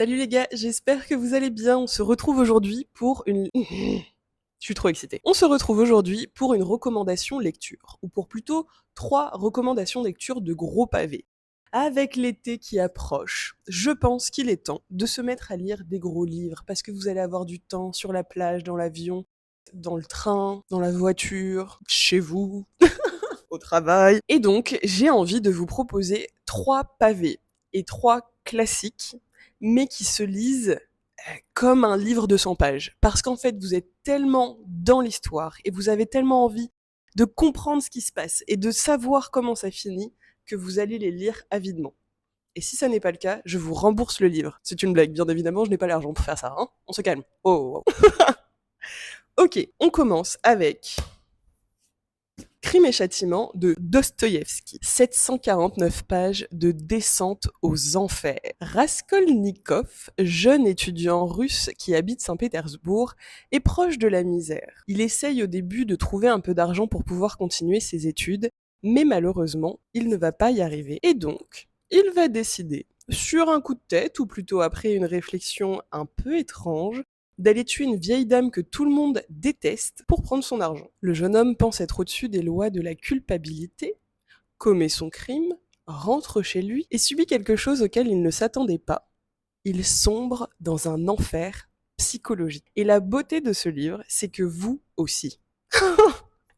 Salut les gars, j'espère que vous allez bien. On se retrouve aujourd'hui pour une... Je suis trop excitée. On se retrouve aujourd'hui pour une recommandation lecture, ou pour plutôt 3 recommandations lecture de gros pavés. Avec l'été qui approche, je pense qu'il est temps de se mettre à lire des gros livres, parce que vous allez avoir du temps sur la plage, dans l'avion, dans le train, dans la voiture, chez vous, au travail. Et donc, j'ai envie de vous proposer 3 pavés et 3 classiques, mais qui se lisent comme un livre de 100 pages. Parce qu'en fait, vous êtes tellement dans l'histoire et vous avez tellement envie de comprendre ce qui se passe et de savoir comment ça finit que vous allez les lire avidement. Et si ça n'est pas le cas, je vous rembourse le livre. C'est une blague, bien évidemment, je n'ai pas l'argent pour faire ça, hein. On se calme. Oh, oh, oh. Ok, on commence avec Crime et châtiment de Dostoïevski. 749 pages de descente aux enfers. Raskolnikov, jeune étudiant russe qui habite Saint-Pétersbourg, est proche de la misère. Il essaye au début de trouver un peu d'argent pour pouvoir continuer ses études, mais malheureusement, il ne va pas y arriver. Et donc, il va décider, sur un coup de tête, ou plutôt après une réflexion un peu étrange, d'aller tuer une vieille dame que tout le monde déteste pour prendre son argent. Le jeune homme pense être au-dessus des lois de la culpabilité, commet son crime, rentre chez lui et subit quelque chose auquel il ne s'attendait pas. Il sombre dans un enfer psychologique. Et la beauté de ce livre, c'est que vous aussi.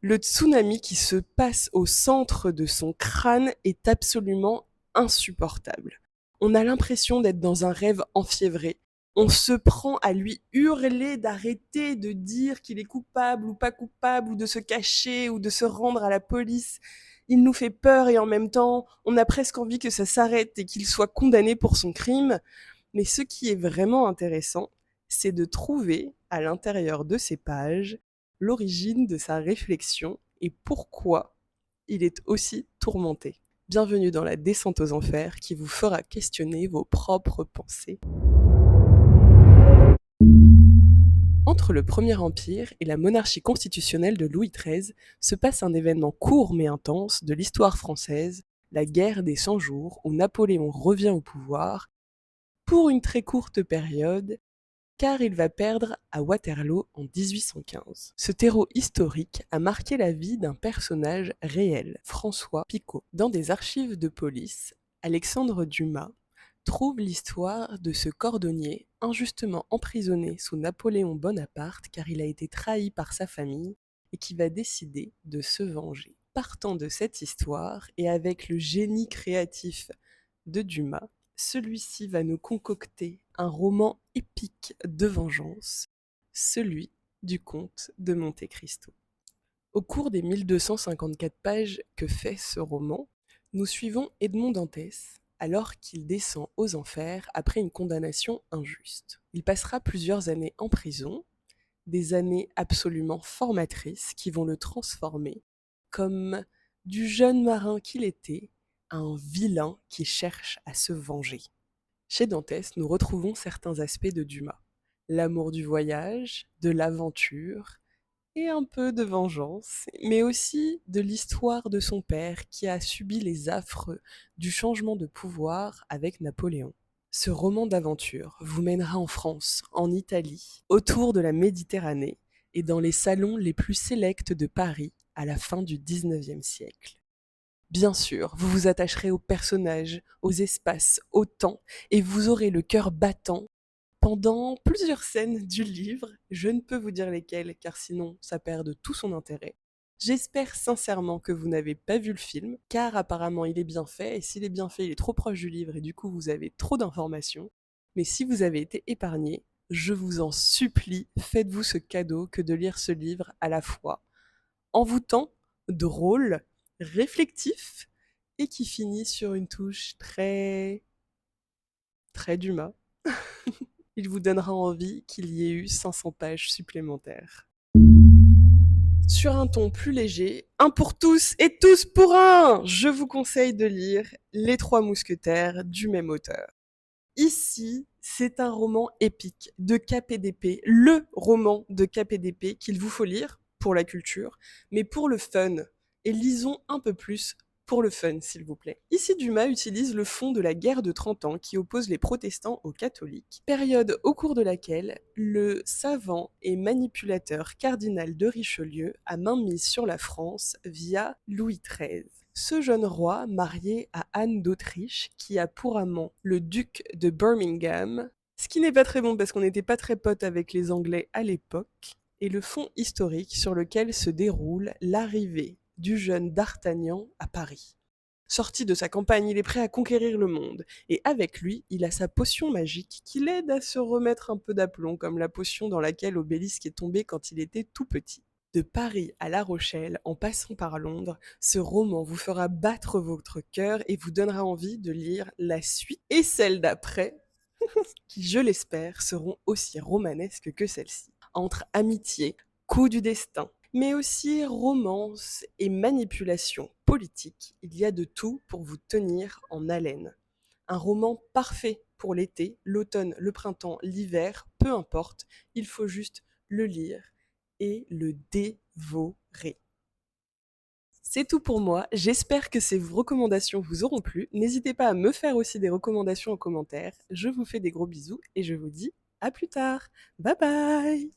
Le tsunami qui se passe au centre de son crâne est absolument insupportable. On a l'impression d'être dans un rêve enfiévré. On se prend à lui hurler d'arrêter de dire qu'il est coupable ou pas coupable, ou de se cacher, ou de se rendre à la police. Il nous fait peur et en même temps, on a presque envie que ça s'arrête et qu'il soit condamné pour son crime. Mais ce qui est vraiment intéressant, c'est de trouver, à l'intérieur de ces pages, l'origine de sa réflexion et pourquoi il est aussi tourmenté. Bienvenue dans la descente aux enfers qui vous fera questionner vos propres pensées. Entre le Premier Empire et la monarchie constitutionnelle de Louis XIII se passe un événement court mais intense de l'histoire française, la guerre des 100 jours, où Napoléon revient au pouvoir pour une très courte période, car il va perdre à Waterloo en 1815. Ce terreau historique a marqué la vie d'un personnage réel, François Picot. Dans des archives de police, Alexandre Dumas trouve l'histoire de ce cordonnier injustement emprisonné sous Napoléon Bonaparte car il a été trahi par sa famille et qui va décider de se venger. Partant de cette histoire et avec le génie créatif de Dumas, celui-ci va nous concocter un roman épique de vengeance, celui du comte de Monte Cristo. Au cours des 1254 pages que fait ce roman, nous suivons Edmond Dantès alors qu'il descend aux enfers après une condamnation injuste. Il passera plusieurs années en prison, des années absolument formatrices qui vont le transformer comme du jeune marin qu'il était à un vilain qui cherche à se venger. Chez Dantès, nous retrouvons certains aspects de Dumas. L'amour du voyage, de l'aventure et un peu de vengeance, mais aussi de l'histoire de son père qui a subi les affres du changement de pouvoir avec Napoléon. Ce roman d'aventure vous mènera en France, en Italie, autour de la Méditerranée et dans les salons les plus sélects de Paris à la fin du XIXe siècle. Bien sûr, vous vous attacherez aux personnages, aux espaces, au temps, et vous aurez le cœur battant pendant plusieurs scènes du livre. Je ne peux vous dire lesquelles, car sinon ça perd de tout son intérêt. J'espère sincèrement que vous n'avez pas vu le film, car apparemment il est bien fait, et s'il est bien fait, il est trop proche du livre, et du coup vous avez trop d'informations. Mais si vous avez été épargné, je vous en supplie, faites-vous ce cadeau que de lire ce livre à la fois envoûtant, drôle, réflectif, et qui finit sur une touche très Dumas. Il vous donnera envie qu'il y ait eu 500 pages supplémentaires. Sur un ton plus léger, un pour tous et tous pour un, je vous conseille de lire Les Trois Mousquetaires du même auteur. Ici, c'est un roman épique de KPDP, le roman de KPDP qu'il vous faut lire pour la culture, mais pour le fun. Et lisons un peu plus pour le fun, s'il vous plaît. Ici, Dumas utilise le fond de la guerre de 30 ans qui oppose les protestants aux catholiques, période au cours de laquelle le savant et manipulateur cardinal de Richelieu a mainmise sur la France via Louis XIII. Ce jeune roi, marié à Anne d'Autriche, qui a pour amant le duc de Birmingham, ce qui n'est pas très bon parce qu'on n'était pas très potes avec les Anglais à l'époque, et le fond historique sur lequel se déroule l'arrivée du jeune D'Artagnan à Paris. Sorti de sa campagne, il est prêt à conquérir le monde, et avec lui, il a sa potion magique qui l'aide à se remettre un peu d'aplomb, comme la potion dans laquelle Obélisque est tombé quand il était tout petit. De Paris à La Rochelle, en passant par Londres, ce roman vous fera battre votre cœur et vous donnera envie de lire la suite et celle d'après, qui, je l'espère, seront aussi romanesques que celle-ci. Entre amitié, coup du destin, mais aussi romance et manipulation politique, il y a de tout pour vous tenir en haleine. Un roman parfait pour l'été, l'automne, le printemps, l'hiver, peu importe, il faut juste le lire et le dévorer. C'est tout pour moi, j'espère que ces recommandations vous auront plu. N'hésitez pas à me faire aussi des recommandations en commentaire. Je vous fais des gros bisous et je vous dis à plus tard. Bye bye!